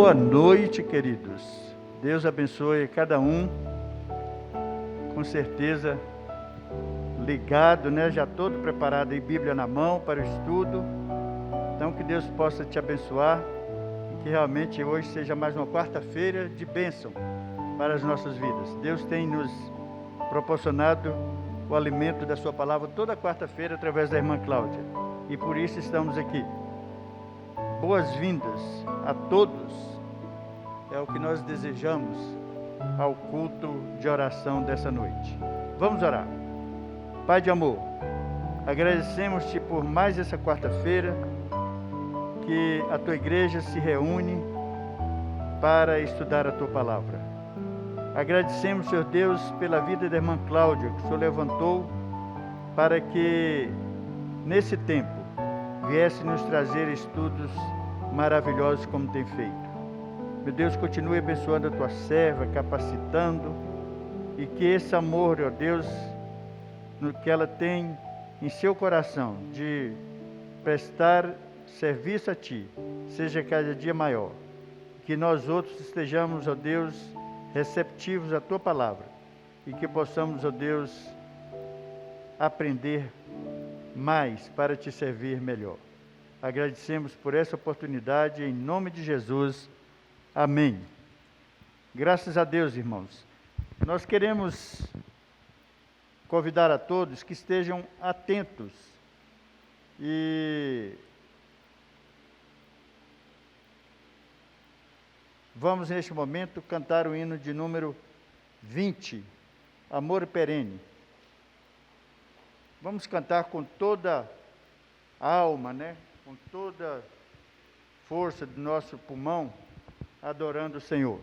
Boa noite, queridos. Deus abençoe cada um. Com certeza ligado, né? Já todo preparado aí, Bíblia na mão para o estudo. Então que Deus possa te abençoar e que realmente hoje seja mais uma quarta-feira de bênção para as nossas vidas. Deus tem nos proporcionado o alimento da sua palavra toda quarta-feira através da irmã Cláudia. E por isso estamos aqui. Boas-vindas a todos. É o que nós desejamos ao culto de oração dessa noite. Vamos orar. Pai de amor, agradecemos-te por mais essa quarta-feira que a tua igreja se reúne para estudar a tua palavra. Agradecemos, Senhor Deus, pela vida da irmã Cláudia, que o Senhor levantou para que nesse tempo viesse nos trazer estudos maravilhosos como tem feito. Meu Deus, continue abençoando a tua serva, capacitando, e que esse amor, ó Deus, no que ela tem em seu coração de prestar serviço a ti, seja cada dia maior. Que nós outros estejamos, ó Deus, receptivos à tua palavra e que possamos, ó Deus, aprender mais para te servir melhor. Agradecemos por essa oportunidade, em nome de Jesus. Amém. Graças a Deus, irmãos. Nós queremos convidar a todos que estejam atentos e vamos, neste momento, cantar o hino de número 20, Amor Perene. Vamos cantar com toda a alma, né? Com toda a força do nosso pulmão, adorando o Senhor.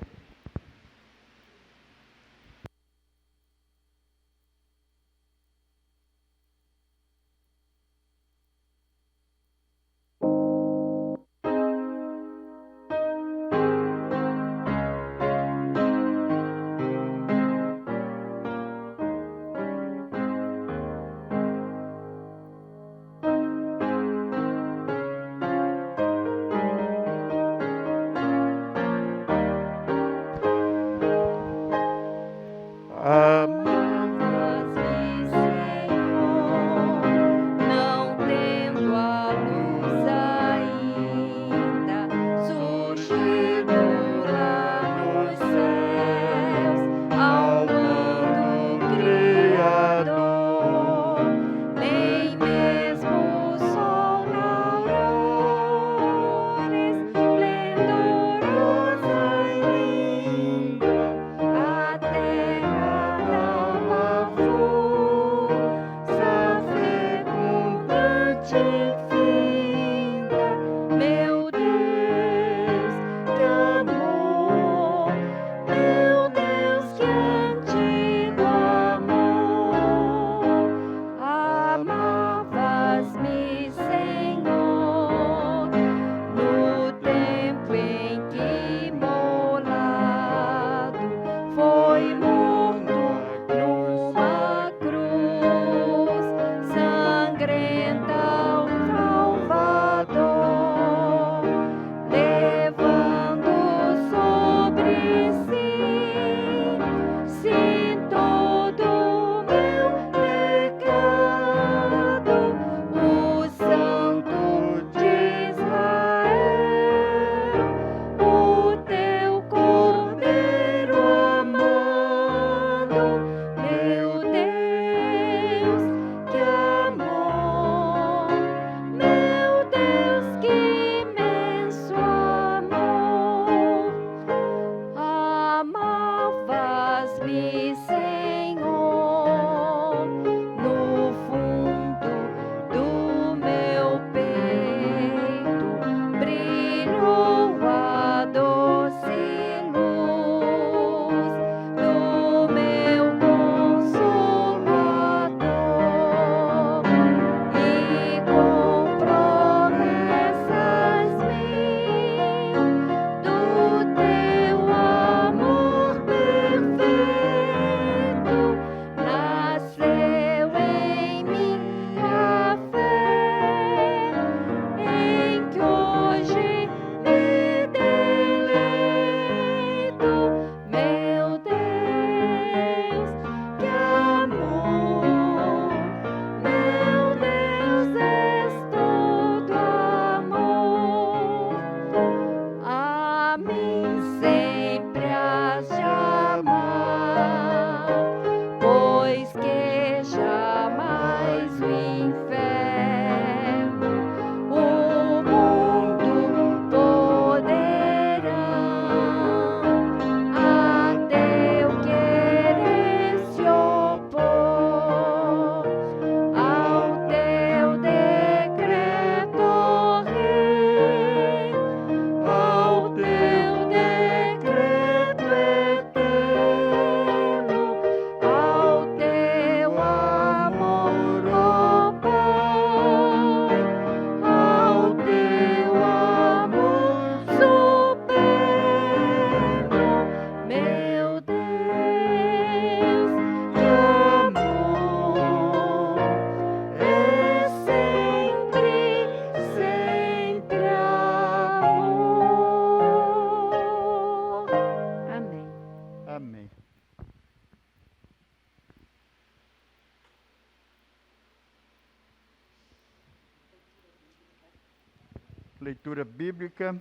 Leitura bíblica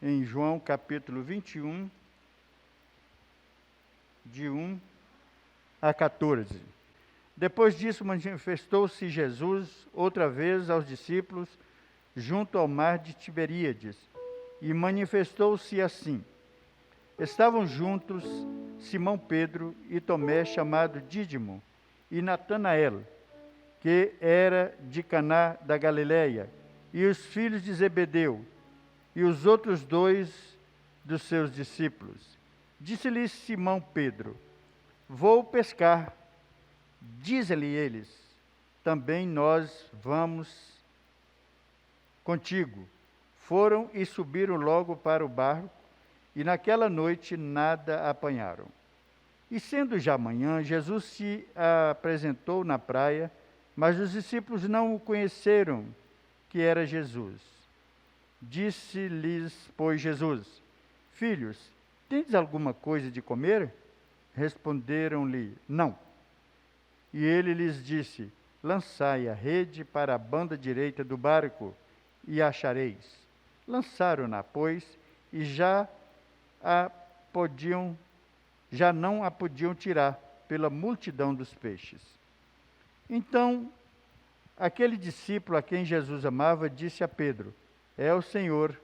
em João capítulo 21, de 1 a 14. Depois disso manifestou-se Jesus outra vez aos discípulos junto ao mar de Tiberíades, e manifestou-se assim. Estavam juntos Simão Pedro e Tomé, chamado Dídimo, e Natanael, que era de Caná da Galileia, e os filhos de Zebedeu, e os outros dois dos seus discípulos. Disse-lhes Simão Pedro: vou pescar. Diz-lhe eles: também nós vamos contigo. Foram e subiram logo para o barco, e naquela noite nada apanharam. E sendo já manhã, Jesus se apresentou na praia, mas os discípulos não o conheceram que era Jesus. Disse-lhes, pois, Jesus: filhos, tendes alguma coisa de comer? Responderam-lhe: não. E ele lhes disse: lançai a rede para a banda direita do barco, e achareis. Lançaram-na, pois, e já não a podiam tirar, pela multidão dos peixes. Então, aquele discípulo a quem Jesus amava disse a Pedro: é o Senhor.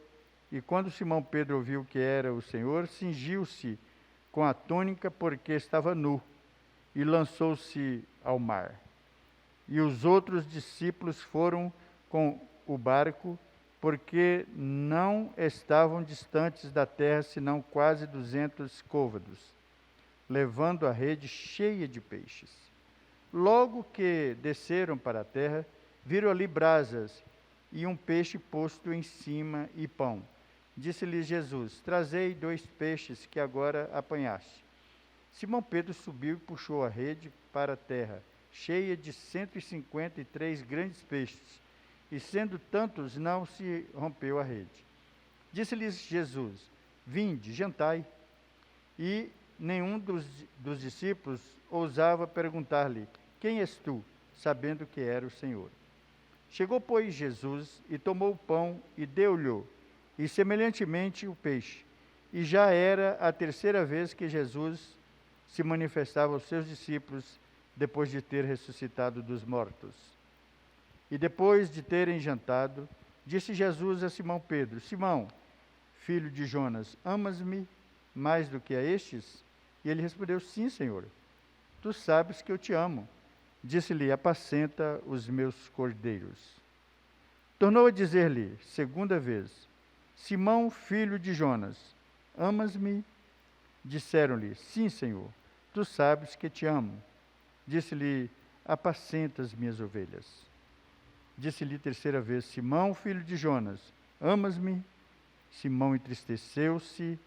E quando Simão Pedro ouviu que era o Senhor, cingiu-se com a túnica, porque estava nu, e lançou-se ao mar. e os outros discípulos foram com o barco, porque não estavam distantes da terra, senão quase 200 côvados, levando a rede cheia de peixes. Logo que desceram para a terra, viram ali brasas e um peixe posto em cima e pão. Disse-lhes Jesus: trazei 2 peixes que agora apanhaste. Simão Pedro subiu e puxou a rede para a terra, cheia de 153 grandes peixes, e sendo tantos, não se rompeu a rede. Disse-lhes Jesus: vinde, jantai. E nenhum dos discípulos ousava perguntar-lhe: quem és tu? Sabendo que era o Senhor. Chegou, pois, Jesus, e tomou o pão, e deu-lhe, e semelhantemente o peixe. E já era a 3ª vez que Jesus se manifestava aos seus discípulos, depois de ter ressuscitado dos mortos. E depois de terem jantado, disse Jesus a Simão Pedro: Simão, filho de Jonas, amas-me mais do que a estes? E ele respondeu: sim, Senhor, tu sabes que eu te amo. Disse-lhe: apacenta os meus cordeiros. Tornou a dizer-lhe 2ª vez: Simão, filho de Jonas, amas-me? Disseram-lhe: sim, Senhor, tu sabes que te amo. Disse-lhe: apacenta as minhas ovelhas. Disse-lhe 3ª vez: Simão, filho de Jonas, amas-me? Simão entristeceu-se,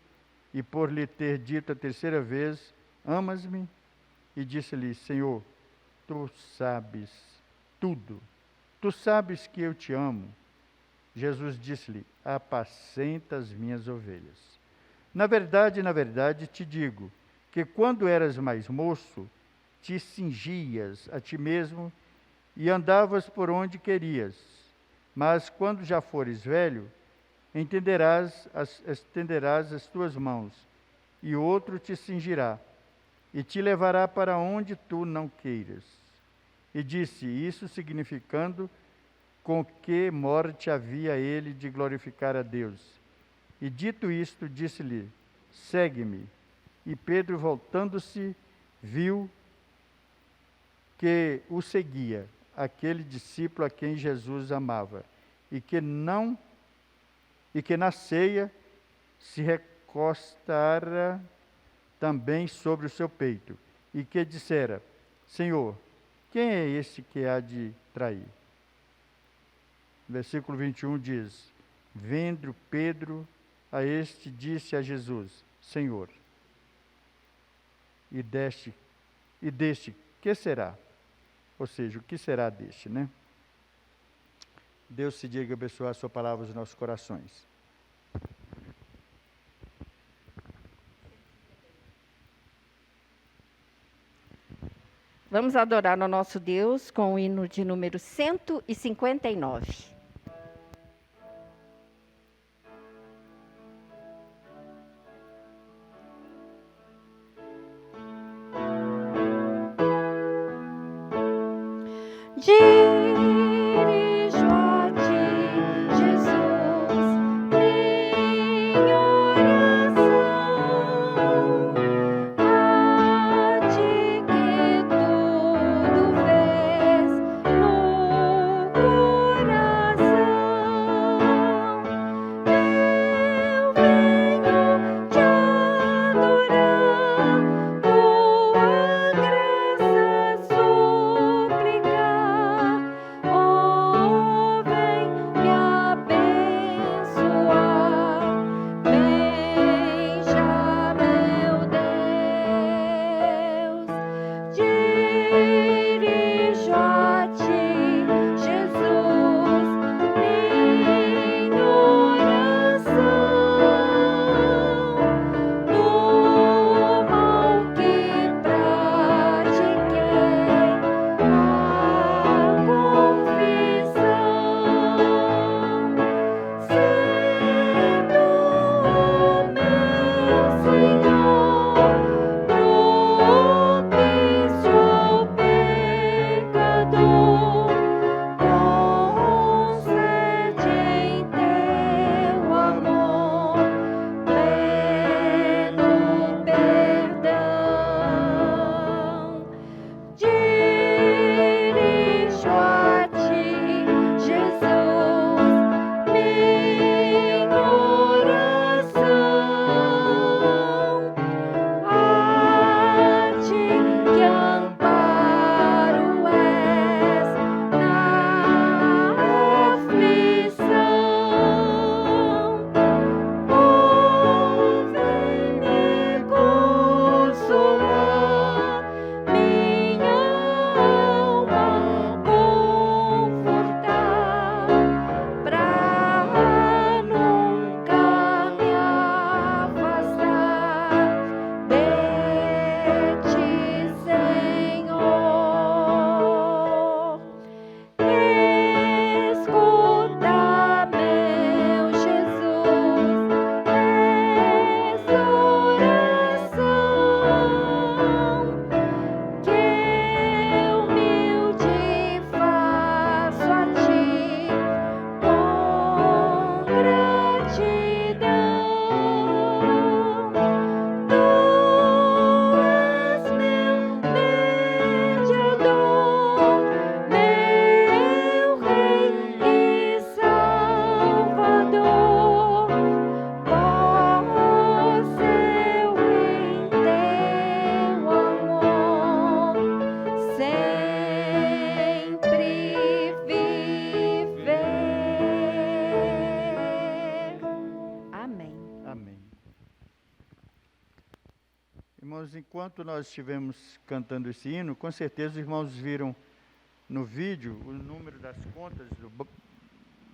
e por lhe ter dito a 3ª vez: amas-me? E disse-lhe: Senhor, tu sabes tudo, tu sabes que eu te amo. Jesus disse-lhe: apacenta as minhas ovelhas. Na verdade, te digo, que quando eras mais moço, te cingias a ti mesmo e andavas por onde querias. Mas quando já fores velho, estenderás as tuas mãos, e outro te cingirá, e te levará para onde tu não queiras. E disse isso significando com que morte havia ele de glorificar a Deus. E dito isto, disse-lhe: segue-me. E Pedro, voltando-se, viu que o seguia aquele discípulo a quem Jesus amava, e que na ceia se recostara também sobre o seu peito, e que dissera: Senhor, quem é esse que há de trair? Versículo 21 diz: vendo Pedro a este, disse a Jesus: Senhor, e deste, que será? Ou seja, o que será deste, né? Deus se diga abençoar a sua palavra nos nossos corações. Vamos adorar o nosso Deus com o hino de número 159. Dirijo a ti, Jesus, minha oração, a ti que tudo vês no coração. Eu venho te adorar, tua graça suplicar. Irmãos, enquanto nós estivemos cantando esse hino, com certeza os irmãos viram no vídeo o número das contas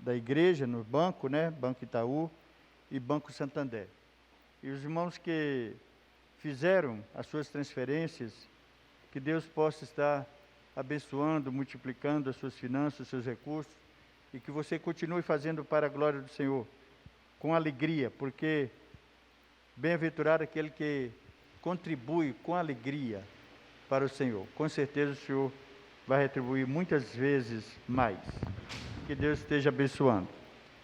da igreja no banco, né? Banco Itaú e Banco Santander. E os irmãos que fizeram as suas transferências, que Deus possa estar abençoando, multiplicando as suas finanças, os seus recursos, e que você continue fazendo para a glória do Senhor, com alegria, porque bem-aventurado aquele que contribui com alegria para o Senhor. Com certeza o Senhor vai retribuir muitas vezes mais. Que Deus esteja abençoando.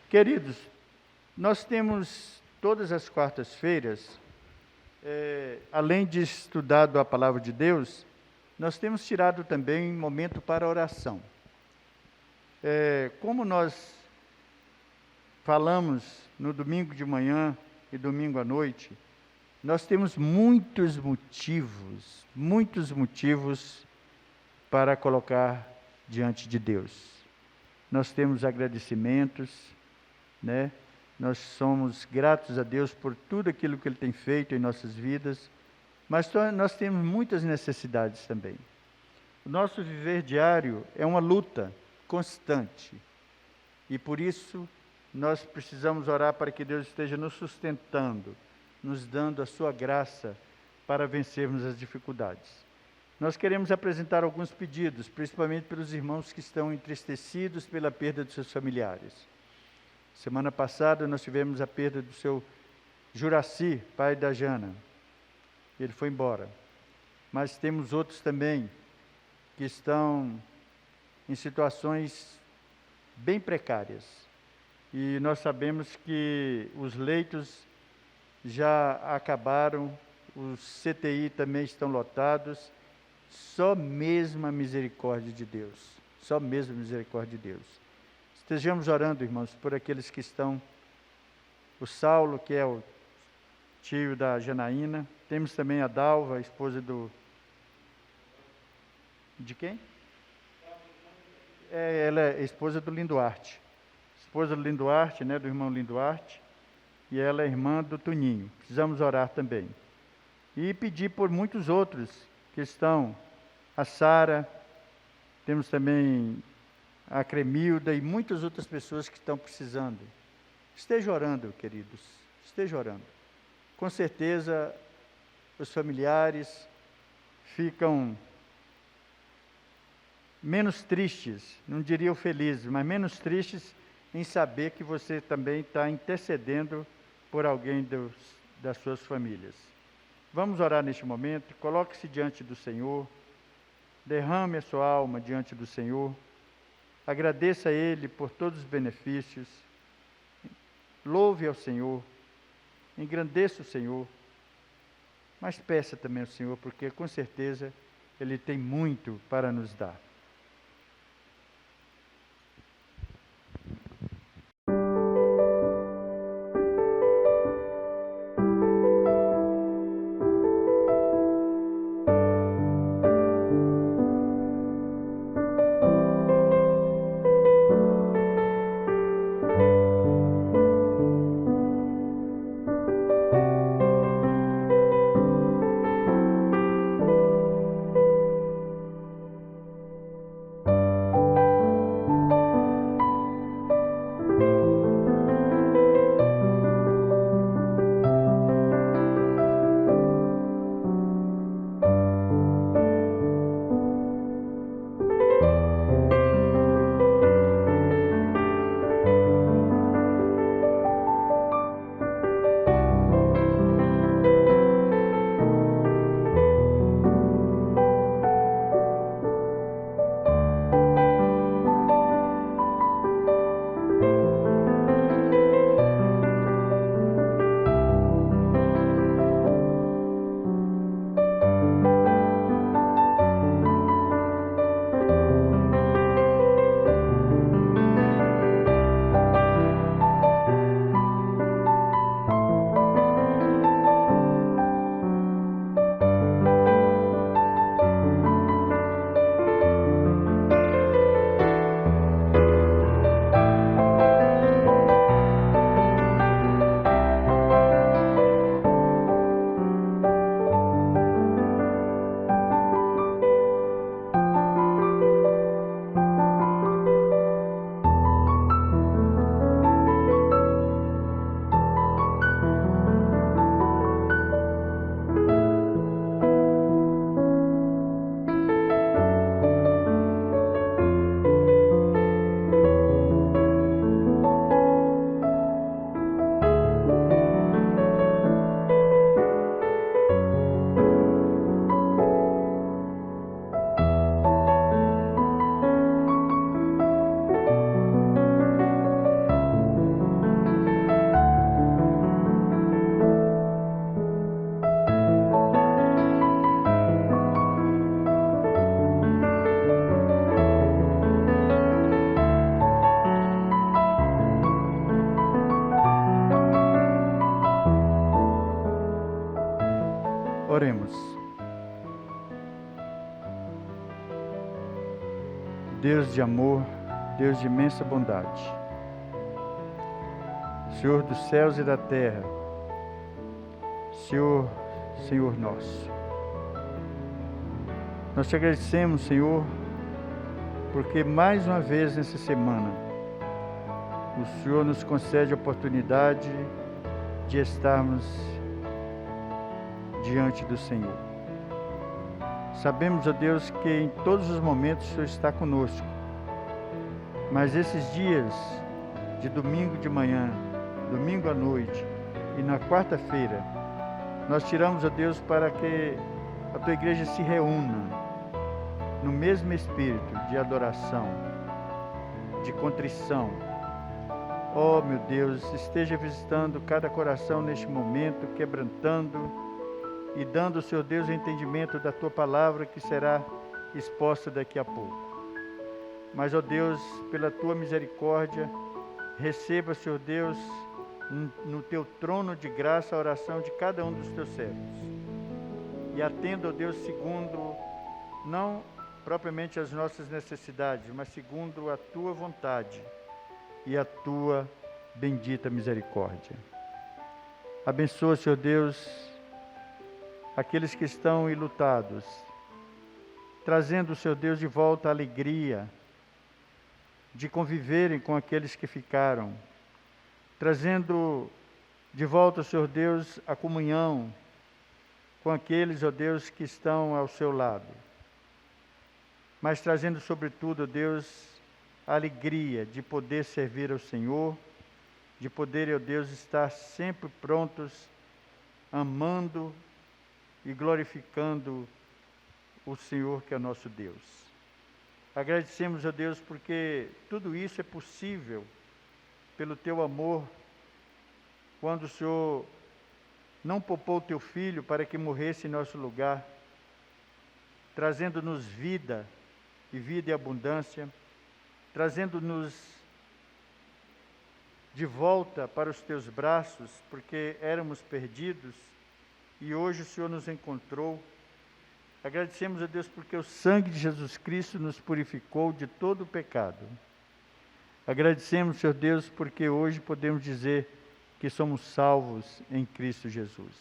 Queridos, nós temos todas as quartas-feiras, além de estudado a palavra de Deus, nós temos tirado também momento para oração. Como nós falamos no domingo de manhã e domingo à noite, nós temos muitos motivos para colocar diante de Deus. Nós temos agradecimentos, né? Nós somos gratos a Deus por tudo aquilo que Ele tem feito em nossas vidas, mas nós temos muitas necessidades também. O nosso viver diário é uma luta constante, e por isso nós precisamos orar para que Deus esteja nos sustentando, nos dando a sua graça para vencermos as dificuldades. Nós queremos apresentar alguns pedidos, principalmente pelos irmãos que estão entristecidos pela perda de seus familiares. Semana passada nós tivemos a perda do seu Juraci, pai da Jana. Ele foi embora. Mas temos outros também que estão em situações bem precárias. E nós sabemos que os leitos já acabaram, os CTI também estão lotados. Só mesmo a misericórdia de Deus. Só mesmo a misericórdia de Deus. Estejamos orando, irmãos, por aqueles que estão. O Saulo, que é o tio da Janaína. Temos também a Dalva, a esposa do... De quem? Ela é a esposa do Linduarte. Esposa do Linduarte, né, do irmão Linduarte. E ela é irmã do Tuninho. Precisamos orar também. E pedir por muitos outros que estão, a Sara, temos também a Cremilda e muitas outras pessoas que estão precisando. Esteja orando, queridos, esteja orando. Com certeza, os familiares ficam menos tristes, não diria felizes, mas menos tristes em saber que você também está intercedendo por alguém das suas famílias. Vamos orar neste momento, coloque-se diante do Senhor, derrame a sua alma diante do Senhor, agradeça a Ele por todos os benefícios, louve ao Senhor, engrandeça o Senhor, mas peça também ao Senhor, porque com certeza Ele tem muito para nos dar. Deus de amor, Deus de imensa bondade, Senhor dos céus e da terra, Senhor nosso. Nós te agradecemos, Senhor, porque mais uma vez nessa semana, o Senhor nos concede a oportunidade de estarmos diante do Senhor. Sabemos, ó Deus, que em todos os momentos o Senhor está conosco, mas esses dias de domingo de manhã, domingo à noite e na quarta-feira, nós tiramos, ó Deus, para que a Tua igreja se reúna no mesmo espírito de adoração, de contrição. Oh, meu Deus, esteja visitando cada coração neste momento, quebrantando e dando, Senhor Deus, o entendimento da Tua palavra que será exposta daqui a pouco. Mas, ó Deus, pela Tua misericórdia, receba, Senhor Deus, no Teu trono de graça a oração de cada um dos Teus servos. E atenda, ó Deus, segundo, não propriamente as nossas necessidades, mas segundo a Tua vontade e a Tua bendita misericórdia. Abençoa, Senhor Deus, aqueles que estão enlutados, trazendo, Senhor Deus, de volta a alegria de conviverem com aqueles que ficaram, trazendo de volta, Senhor Deus, a comunhão com aqueles, ó Deus, que estão ao seu lado, mas trazendo sobretudo, ó Deus, a alegria de poder servir ao Senhor, de poder, ó Deus, estar sempre prontos, amando e glorificando o Senhor que é nosso Deus. Agradecemos a Deus porque tudo isso é possível pelo Teu amor, quando o Senhor não poupou o Teu Filho para que morresse em nosso lugar, trazendo-nos vida e vida e abundância, trazendo-nos de volta para os Teus braços, porque éramos perdidos e hoje o Senhor nos encontrou. Agradecemos a Deus porque o sangue de Jesus Cristo nos purificou de todo o pecado. Agradecemos, Senhor Deus, porque hoje podemos dizer que somos salvos em Cristo Jesus.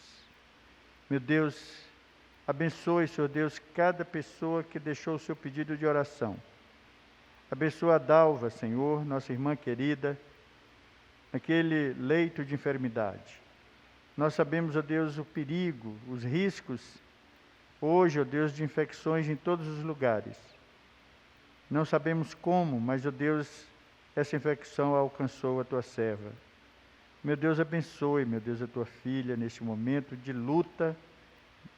Meu Deus, abençoe, Senhor Deus, cada pessoa que deixou o seu pedido de oração. Abençoa a Dalva, Senhor, nossa irmã querida, naquele leito de enfermidade. Nós sabemos, ó Deus, o perigo, os riscos, hoje, ó Deus, de infecções em todos os lugares. Não sabemos como, mas, ó Deus, essa infecção alcançou a Tua serva. Meu Deus, abençoe, meu Deus, a Tua filha neste momento de luta,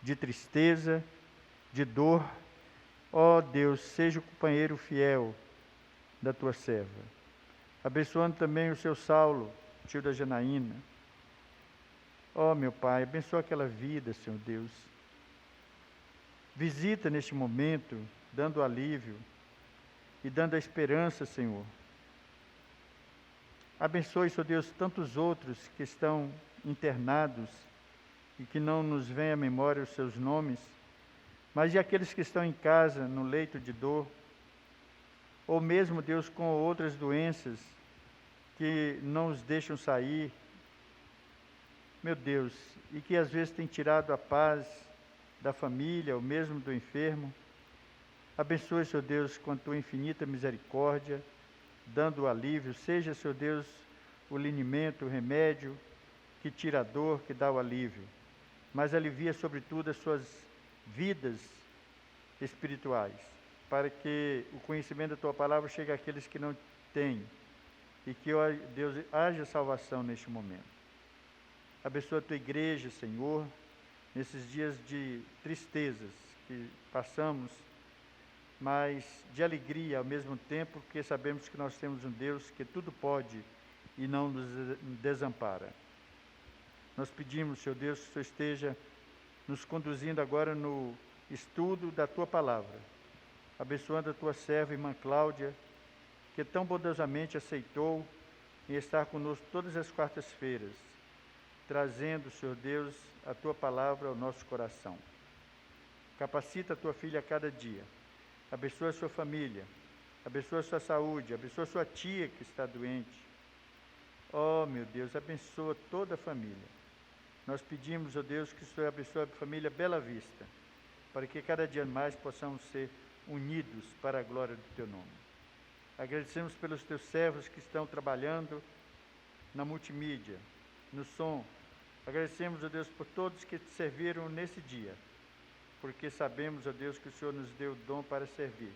de tristeza, de dor. Ó Deus, seja o companheiro fiel da Tua serva. Abençoando também o seu Saulo, tio da Janaína. Ó meu Pai, abençoa aquela vida, Senhor Deus. Visita neste momento, dando alívio e dando a esperança, Senhor. Abençoe, Senhor Deus, tantos outros que estão internados e que não nos vêm à memória os seus nomes, mas e aqueles que estão em casa, no leito de dor, ou mesmo, Deus, com outras doenças que não os deixam sair, meu Deus, e que às vezes tem tirado a paz da família, ou mesmo do enfermo. Abençoe, Senhor Deus, com a Tua infinita misericórdia, dando o alívio. Seja, Senhor Deus, o linimento, o remédio que tira a dor, que dá o alívio, mas alivia sobretudo as suas vidas espirituais, para que o conhecimento da Tua palavra chegue àqueles que não têm, e que, ó Deus, haja salvação neste momento. Abençoa a Tua igreja, Senhor, nesses dias de tristezas que passamos, mas de alegria ao mesmo tempo, porque sabemos que nós temos um Deus que tudo pode e não nos desampara. Nós pedimos, Senhor Deus, que o Senhor esteja nos conduzindo agora no estudo da Tua palavra, abençoando a Tua serva, irmã Cláudia, que tão bondosamente aceitou em estar conosco todas as quartas-feiras, trazendo, Senhor Deus, a Tua palavra ao nosso coração. Capacita a Tua filha a cada dia, abençoa a sua família, abençoa a sua saúde, abençoa a sua tia que está doente. Oh, meu Deus, abençoa toda a família. Nós pedimos, ó Deus, que o Senhor abençoe a família Bela Vista, para que cada dia mais possamos ser unidos para a glória do Teu nome. Agradecemos pelos Teus servos que estão trabalhando na multimídia, no som. Agradecemos, ó Deus, por todos que te serviram nesse dia, porque sabemos, ó Deus, que o Senhor nos deu o dom para servir,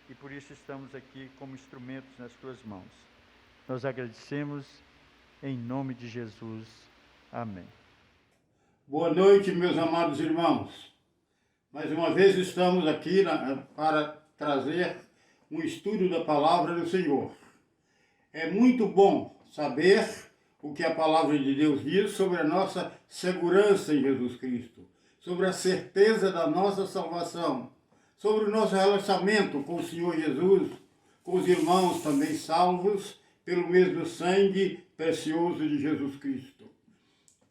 e por isso estamos aqui como instrumentos nas Tuas mãos. Nós agradecemos em nome de Jesus. Amém. Boa noite, meus amados irmãos. Mais uma vez estamos aqui para trazer um estudo da palavra do Senhor. É muito bom saber o que a palavra de Deus diz sobre a nossa segurança em Jesus Cristo, sobre a certeza da nossa salvação, sobre o nosso relacionamento com o Senhor Jesus, com os irmãos também salvos pelo mesmo sangue precioso de Jesus Cristo.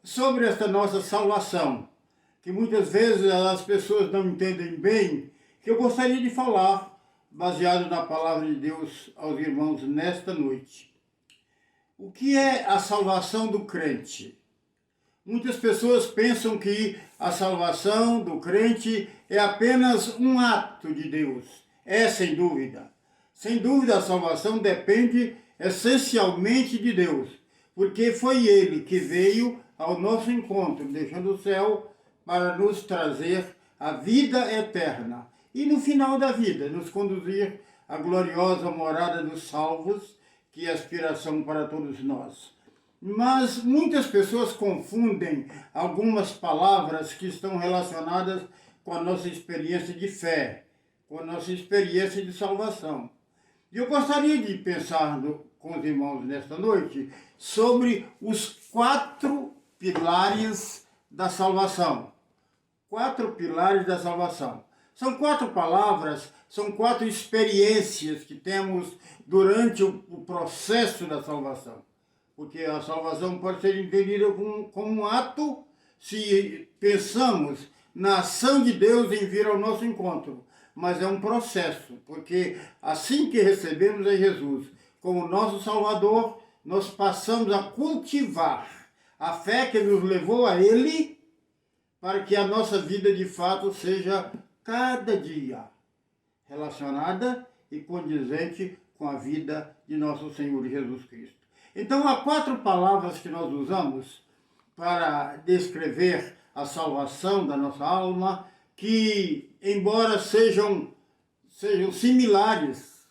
Sobre esta nossa salvação, que muitas vezes as pessoas não entendem bem, que eu gostaria de falar, baseado na palavra de Deus aos irmãos nesta noite. O que é a salvação do crente? Muitas pessoas pensam que a salvação do crente é apenas um ato de Deus. É, sem dúvida. Sem dúvida, a salvação depende essencialmente de Deus, porque foi Ele que veio ao nosso encontro, deixando o céu para nos trazer a vida eterna e no final da vida nos conduzir à gloriosa morada dos salvos, que é aspiração para todos nós. Mas muitas pessoas confundem algumas palavras que estão relacionadas com a nossa experiência de fé, com a nossa experiência de salvação. E eu gostaria de pensar com os irmãos nesta noite sobre os 4 pilares da salvação. 4 pilares da salvação. São 4 palavras, são 4 experiências que temos durante o processo da salvação. Porque a salvação pode ser entendida como um ato se pensamos na ação de Deus em vir ao nosso encontro. Mas é um processo, porque assim que recebemos a Jesus como nosso Salvador, nós passamos a cultivar a fé que nos levou a Ele, para que a nossa vida de fato seja cada dia relacionada e condizente com a vida de nosso Senhor Jesus Cristo. Então há 4 palavras que nós usamos para descrever a salvação da nossa alma, que, embora sejam similares,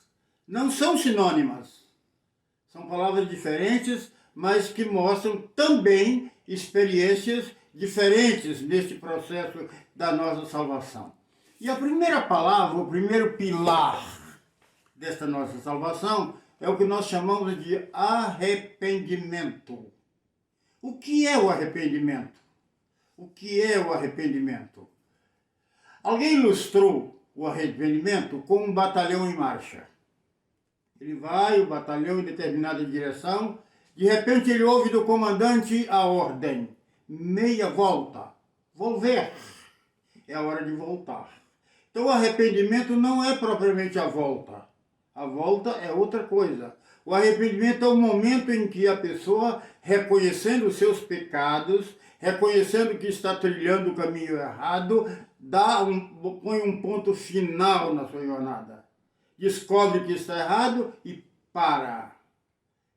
não são sinônimas. São palavras diferentes, mas que mostram também experiências diferentes neste processo da nossa salvação. E a primeira palavra, o primeiro pilar desta nossa salvação é o que nós chamamos de arrependimento. O que é o arrependimento? O que é o arrependimento? Alguém ilustrou o arrependimento com um batalhão em marcha. Ele vai, o batalhão, em determinada direção, de repente ele ouve do comandante a ordem: meia volta, volver. É a hora de voltar. Então o arrependimento não é propriamente a volta. A volta é outra coisa. O arrependimento é o momento em que a pessoa, reconhecendo os seus pecados, reconhecendo que está trilhando o caminho errado, põe um ponto final na sua jornada. Descobre que está errado e para.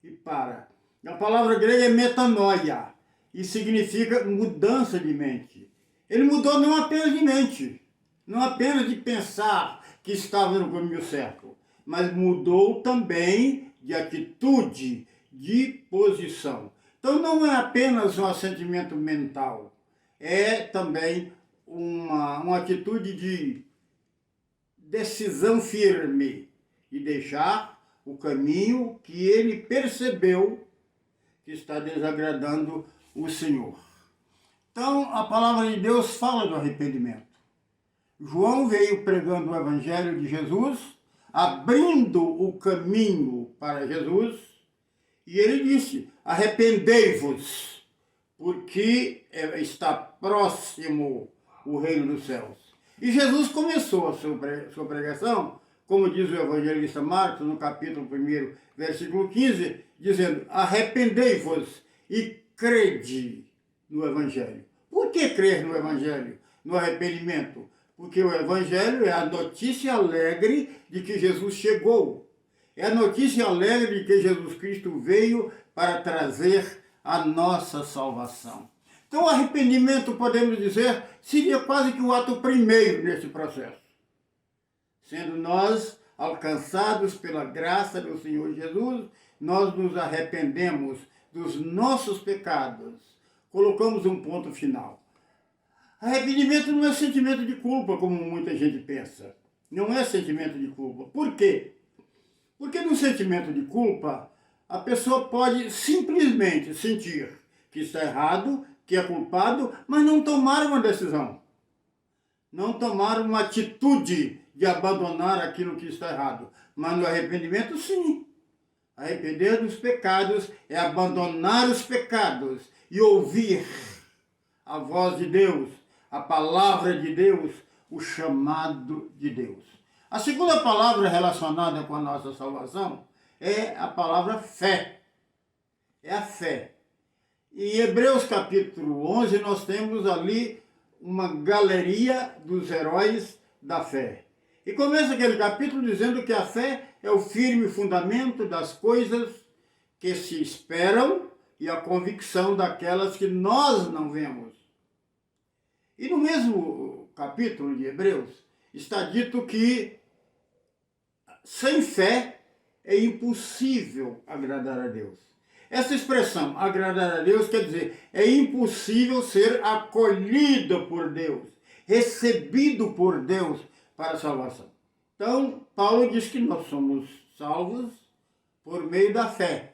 E para. A palavra grega é metanoia e significa mudança de mente. Ele mudou não apenas de mente, não apenas de pensar que estava no caminho certo, mas mudou também de atitude, de posição. Então não é apenas um assentimento mental, é também uma atitude de decisão firme e deixar o caminho que ele percebeu que está desagradando o Senhor. Então a palavra de Deus fala do arrependimento. João veio pregando o Evangelho de Jesus, abrindo o caminho para Jesus, e ele disse: arrependei-vos, porque está próximo o reino dos céus. E Jesus começou a sua pregação como diz o evangelista Marcos, no capítulo 1, versículo 15, dizendo: arrependei-vos e crede no Evangelho. Por que crer no Evangelho? No arrependimento? Porque o Evangelho é a notícia alegre de que Jesus chegou. É a notícia alegre de que Jesus Cristo veio para trazer a nossa salvação. Então, o arrependimento, podemos dizer, seria quase que o ato primeiro nesse processo. Sendo nós alcançados pela graça do Senhor Jesus, nós nos arrependemos dos nossos pecados. Colocamos um ponto final. Arrependimento não é sentimento de culpa, como muita gente pensa. Não é sentimento de culpa. Por quê? Porque no sentimento de culpa, a pessoa pode simplesmente sentir que está errado, que é culpado, mas não tomar uma decisão. Não tomar uma atitude de abandonar aquilo que está errado. Mas no arrependimento, sim. Arrepender dos pecados é abandonar os pecados e ouvir a voz de Deus, a palavra de Deus, o chamado de Deus. A segunda palavra relacionada com a nossa salvação é a palavra fé. É a fé. Em Hebreus capítulo 11, nós temos ali uma galeria dos heróis da fé. E começa aquele capítulo dizendo que a fé é o firme fundamento das coisas que se esperam e a convicção daquelas que nós não vemos. E no mesmo capítulo de Hebreus está dito que sem fé é impossível agradar a Deus. Essa expressão, agradar a Deus, quer dizer, é impossível ser acolhido por Deus, recebido por Deus para a salvação. Então, Paulo diz que nós somos salvos por meio da fé.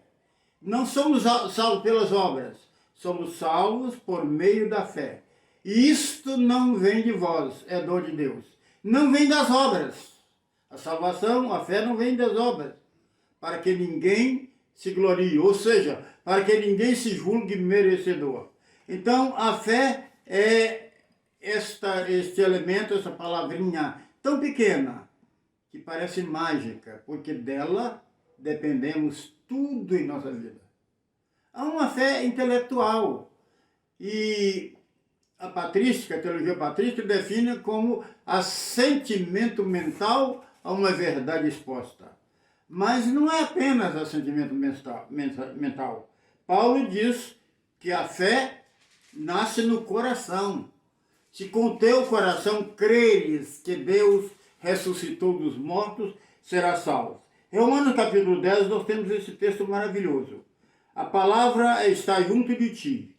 Não somos salvos pelas obras, somos salvos por meio da fé. E isto não vem de vós, é dom de Deus. Não vem das obras. A salvação, a fé não vem das obras, para que ninguém se glorie, ou seja, para que ninguém se julgue merecedor. Então, a fé é este elemento, essa palavrinha tão pequena, que parece mágica, porque dela dependemos tudo em nossa vida. Há uma fé intelectual, e a patrística, a teologia patrística, define como assentimento mental a uma verdade exposta. Mas não é apenas assentimento mental. Paulo diz que a fé nasce no coração. Se com teu coração creres que Deus ressuscitou dos mortos, serás salvo. Em Romanos capítulo 10 nós temos esse texto maravilhoso. A palavra está junto de ti,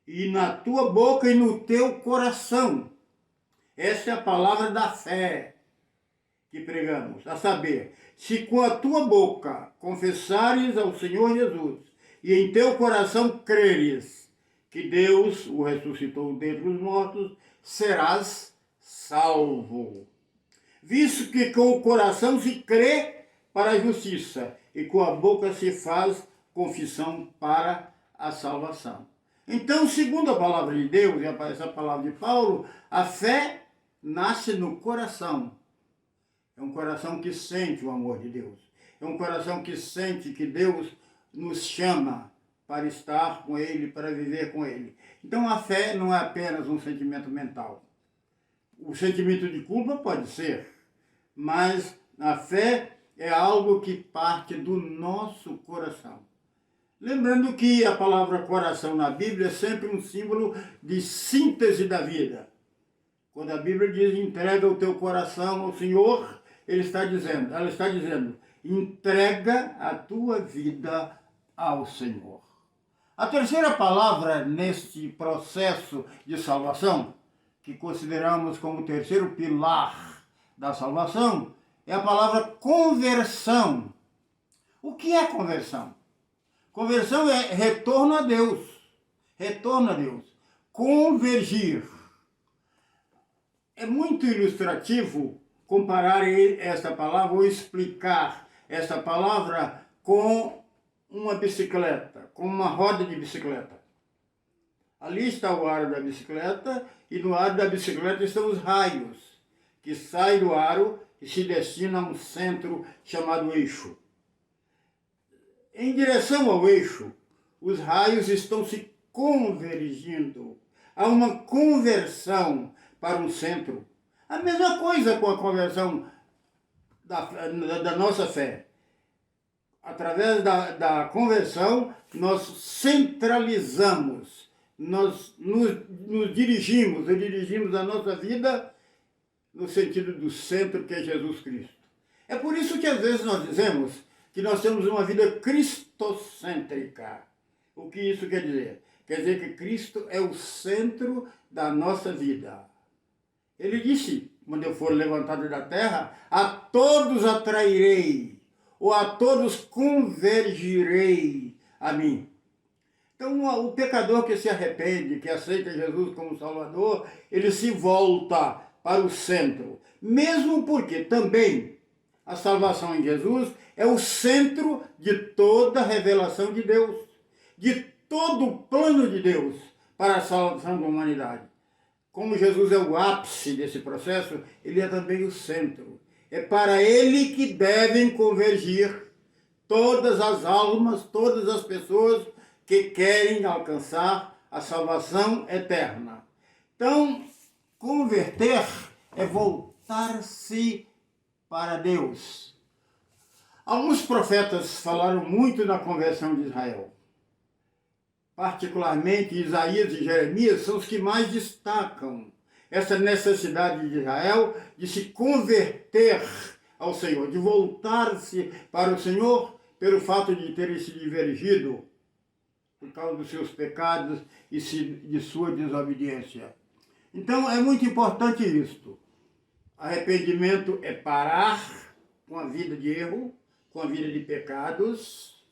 e na tua boca e no teu coração. Essa é a palavra da fé que pregamos, a saber, se com a tua boca confessares ao Senhor Jesus e em teu coração creres que Deus o ressuscitou dentre os mortos, serás salvo. Visto que com o coração se crê para a justiça e com a boca se faz confissão para a salvação. Então, segundo a palavra de Deus, e essa palavra de Paulo, a fé nasce no coração. É um coração que sente o amor de Deus. É um coração que sente que Deus nos chama para estar com Ele, para viver com Ele. Então a fé não é apenas um sentimento mental. O sentimento de culpa pode ser, mas a fé é algo que parte do nosso coração. Lembrando que a palavra coração na Bíblia é sempre um símbolo de síntese da vida. Quando a Bíblia diz entrega o teu coração ao Senhor, ela está dizendo, entrega a tua vida ao Senhor. A terceira palavra neste processo de salvação, que consideramos como o terceiro pilar da salvação, é a palavra conversão. O que é conversão? Conversão é retorno a Deus. Retorno a Deus. Convergir. É muito ilustrativo comparar essa palavra ou explicar essa palavra com uma bicicleta, com uma roda de bicicleta. Ali está o aro da bicicleta e no aro da bicicleta estão os raios que saem do aro e se destina a um centro chamado eixo. Em direção ao eixo, os raios estão se convergindo. Há uma conversão para um centro. A mesma coisa com a conversão da nossa fé. Através da conversão, nós centralizamos, nós nos dirigimos a nossa vida no sentido do centro, que é Jesus Cristo. É por isso que às vezes nós dizemos que nós temos uma vida cristocêntrica. O que isso quer dizer? Quer dizer que Cristo é o centro da nossa vida. Ele disse, quando eu for levantado da terra, a todos atrairei, ou a todos convergirei a mim. Então, o pecador que se arrepende, que aceita Jesus como Salvador, ele se volta para o centro. Mesmo porque também a salvação em Jesus é o centro de toda a revelação de Deus, de todo o plano de Deus para a salvação da humanidade. Como Jesus é o ápice desse processo, ele é também o centro. É para ele que devem convergir todas as almas, todas as pessoas que querem alcançar a salvação eterna. Então, converter é voltar-se para Deus. Alguns profetas falaram muito na conversão de Israel. Particularmente Isaías e Jeremias são os que mais destacam essa necessidade de Israel de se converter ao Senhor, de voltar-se para o Senhor pelo fato de terem se divergido por causa dos seus pecados e de sua desobediência. Então é muito importante isto. Arrependimento é parar com a vida de erro, com a vida de pecados.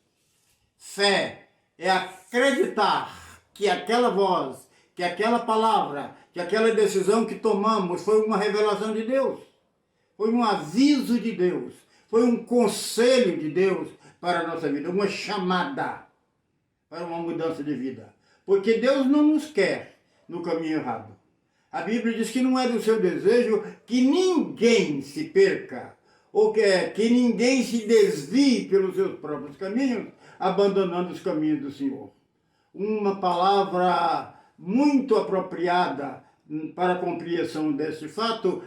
Fé é acreditar que aquela voz, que aquela palavra, que aquela decisão que tomamos foi uma revelação de Deus, foi um aviso de Deus, foi um conselho de Deus para a nossa vida, uma chamada para uma mudança de vida. Porque Deus não nos quer no caminho errado. A Bíblia diz que não é do seu desejo que ninguém se perca, ou que ninguém se desvie pelos seus próprios caminhos, abandonando os caminhos do Senhor. Uma palavra muito apropriada para a compreensão desse fato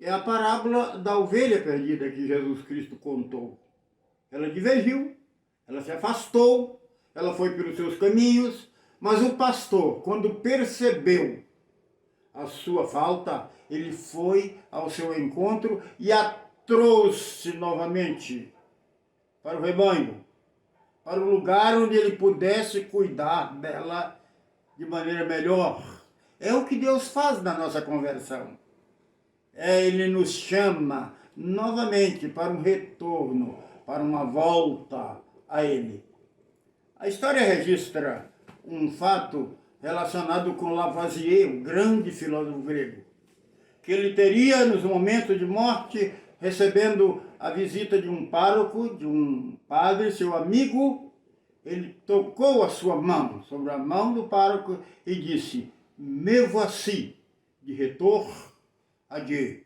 é a parábola da ovelha perdida que Jesus Cristo contou. Ela divergiu, ela se afastou, ela foi pelos seus caminhos, mas o pastor, quando percebeu a sua falta, ele foi ao seu encontro e a trouxe novamente para o rebanho, para o lugar onde ele pudesse cuidar dela de maneira melhor. É o que Deus faz na nossa conversão. Ele nos chama novamente para um retorno, para uma volta a Ele. A história registra um fato relacionado com Lavoisier, o grande filósofo grego, que ele teria, nos momentos de morte, recebendo a visita de um pároco, de um padre, seu amigo, ele tocou a sua mão sobre a mão do pároco e disse: "Me voici", de retour a Dieu,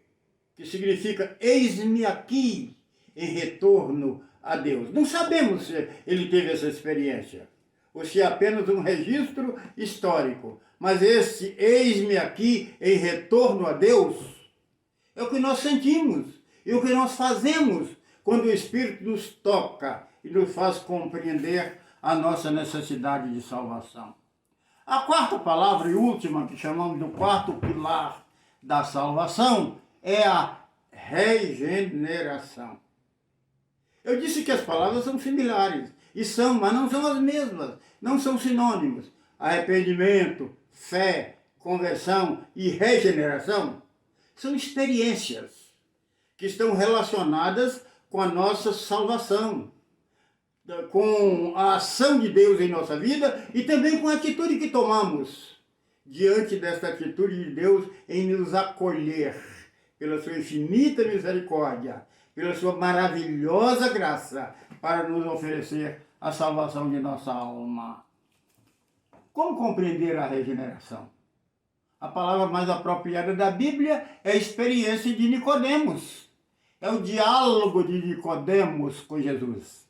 que significa eis-me aqui, em retorno a Deus. Não sabemos se ele teve essa experiência, ou se é apenas um registro histórico, mas esse eis-me aqui, em retorno a Deus, é o que nós sentimos e o que nós fazemos quando o Espírito nos toca e nos faz compreender a nossa necessidade de salvação. A quarta palavra e última, que chamamos do quarto pilar da salvação, é a regeneração. Eu disse que as palavras são similares, e são, mas não são as mesmas, não são sinônimos. Arrependimento, fé, conversão e regeneração são experiências que estão relacionadas com a nossa salvação, com a ação de Deus em nossa vida e também com a atitude que tomamos diante desta atitude de Deus em nos acolher pela sua infinita misericórdia, pela sua maravilhosa graça para nos oferecer a salvação de nossa alma. Como compreender a regeneração? A palavra mais apropriada da Bíblia é a experiência de Nicodemos. É o diálogo de Nicodemos com Jesus.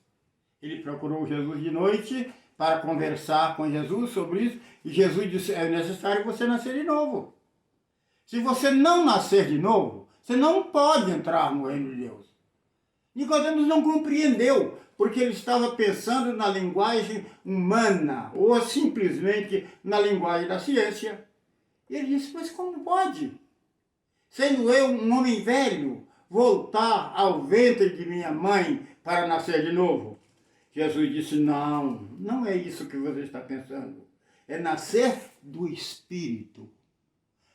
Ele procurou Jesus de noite para conversar com Jesus sobre isso, e Jesus disse, é necessário você nascer de novo. Se você não nascer de novo, você não pode entrar no reino de Deus. Nicodemos não compreendeu, porque ele estava pensando na linguagem humana, ou simplesmente na linguagem da ciência. E ele disse, mas como pode? Sendo eu um homem velho, voltar ao ventre de minha mãe para nascer de novo? Jesus disse, não é isso que você está pensando. É nascer do Espírito.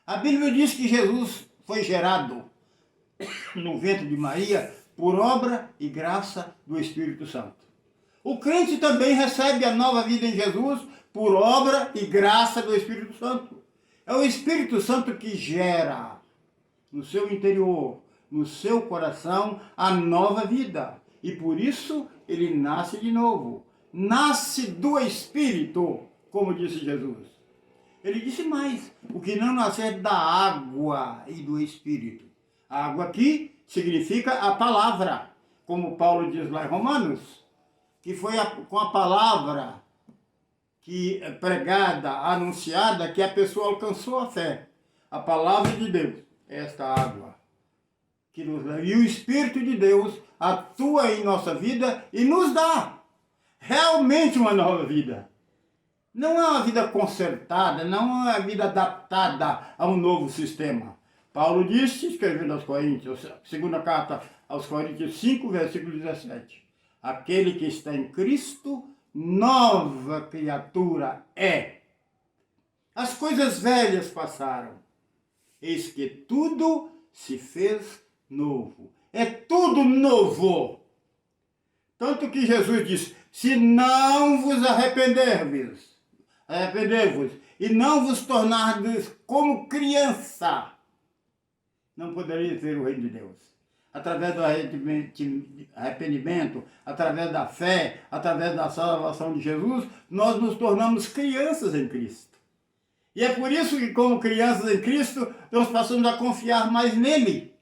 A Bíblia diz que Jesus foi gerado no ventre de Maria por obra e graça do Espírito Santo. O crente também recebe a nova vida em Jesus por obra e graça do Espírito Santo. É o Espírito Santo que gera no seu interior, no seu coração, a nova vida. E por isso ele nasce de novo. Nasce do Espírito, como disse Jesus. Ele disse mais, o que não nascer da água e do Espírito. A água aqui significa a palavra, como Paulo diz lá em Romanos, que foi com a palavra que é pregada, anunciada, que a pessoa alcançou a fé. A palavra de Deus, esta água. Que nos dá. E o Espírito de Deus atua em nossa vida e nos dá realmente uma nova vida. Não é uma vida consertada, não é uma vida adaptada a um novo sistema. Paulo disse, escrevendo aos Coríntios, segunda carta aos Coríntios 5, versículo 17. Aquele que está em Cristo, nova criatura é. As coisas velhas passaram, eis que tudo se fez novo. É tudo novo. Tanto que Jesus disse, se não vos arrepender-vos e não vos tornardes como criança, não podereis ver o reino de Deus. Através do arrependimento, através da fé, através da salvação de Jesus, nós nos tornamos crianças em Cristo. E é por isso que, como crianças em Cristo, nós passamos a confiar mais nele,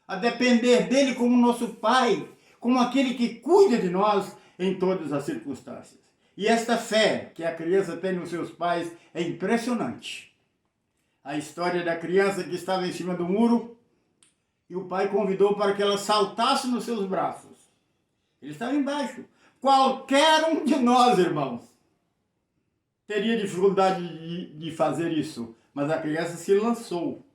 a depender dele como nosso Pai, como aquele que cuida de nós em todas as circunstâncias. E esta fé que a criança tem nos seus pais é impressionante. A história da criança que estava em cima do muro e o pai convidou para que ela saltasse nos seus braços. Ele estava embaixo. Qualquer um de nós, irmãos, teria dificuldade de fazer isso, mas a criança se lançou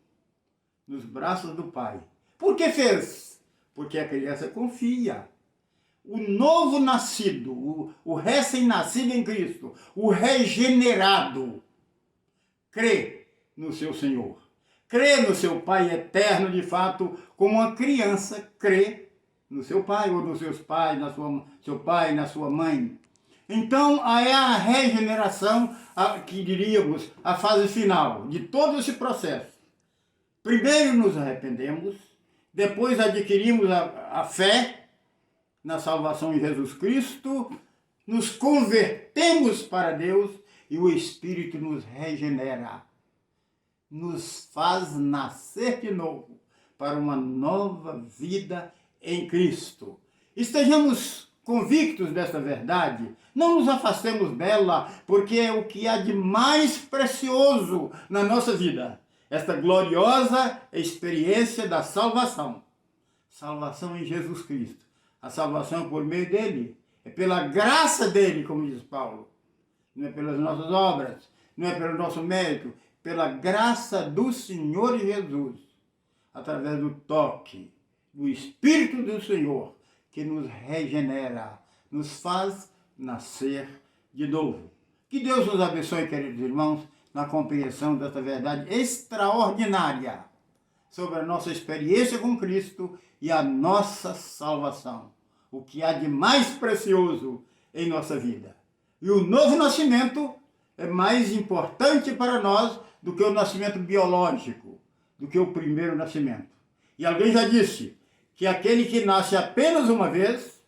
nos braços do pai. Por que fez? Porque a criança confia. O novo nascido, o recém-nascido em Cristo, o regenerado, crê no seu Senhor. Crê no seu Pai eterno, de fato, como uma criança crê no seu pai ou nos seus pais, seu pai, na sua mãe. Então, é a regeneração, que diríamos, a fase final de todo esse processo. Primeiro nos arrependemos, depois adquirimos a fé na salvação em Jesus Cristo, nos convertemos para Deus e o Espírito nos regenera, nos faz nascer de novo para uma nova vida em Cristo. Estejamos convictos desta verdade, não nos afastemos dela, porque é o que há de mais precioso na nossa vida, esta gloriosa experiência da salvação. Salvação em Jesus Cristo. A salvação é por meio dele, é pela graça dele, como diz Paulo. Não é pelas nossas obras, não é pelo nosso mérito, pela graça do Senhor Jesus, através do toque do Espírito do Senhor, que nos regenera, nos faz nascer de novo. Que Deus nos abençoe, queridos irmãos, na compreensão desta verdade extraordinária sobre a nossa experiência com Cristo e a nossa salvação. O que há de mais precioso em nossa vida. E o novo nascimento é mais importante para nós do que o nascimento biológico, do que o primeiro nascimento. E alguém já disse que aquele que nasce apenas uma vez,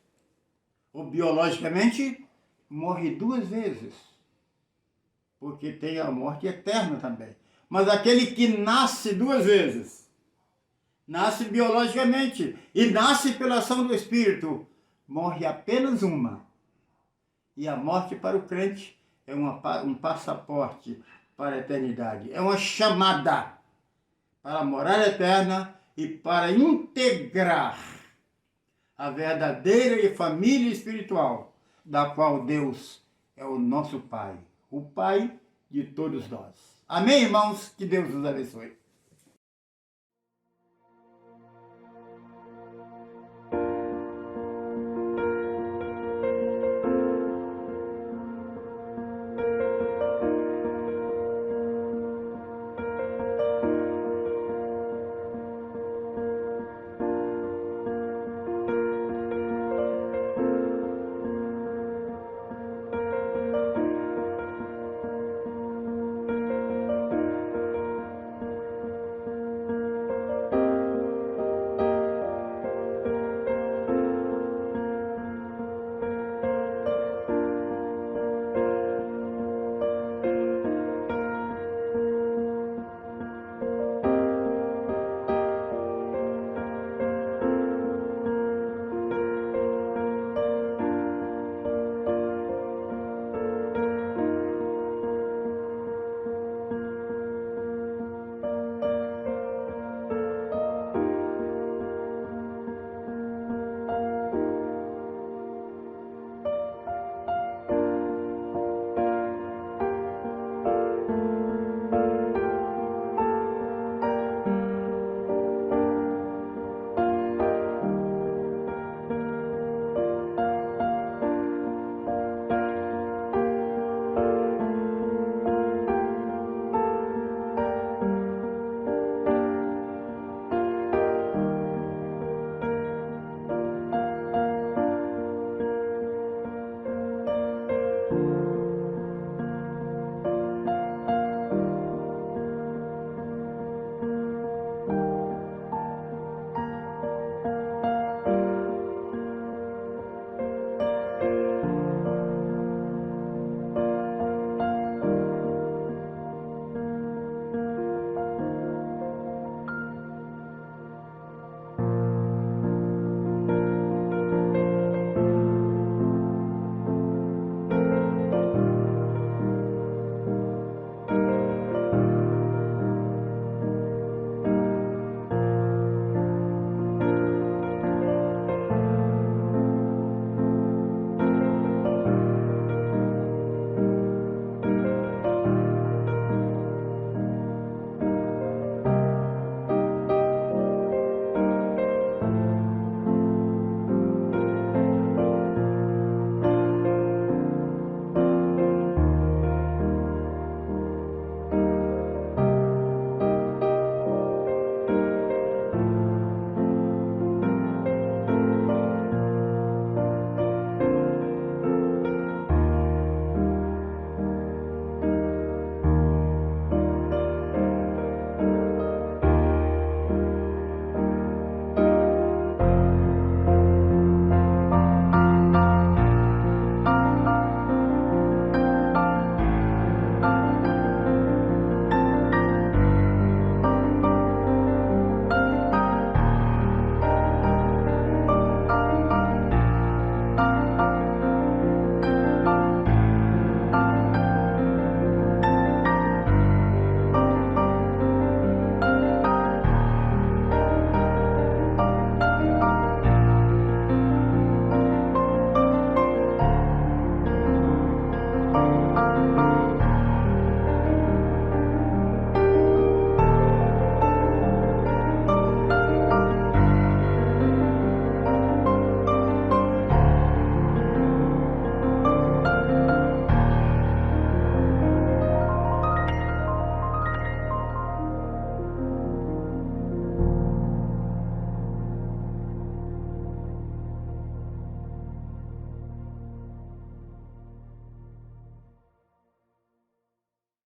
ou biologicamente, morre 2 vezes. Porque tem a morte eterna também. Mas aquele que nasce 2 vezes, nasce biologicamente e nasce pela ação do Espírito. Morre apenas uma. E a morte para o crente é um passaporte para a eternidade. É uma chamada para a morada eterna e para integrar a verdadeira família espiritual, da qual Deus é o nosso Pai, o Pai de todos nós. Amém, irmãos? Que Deus nos abençoe.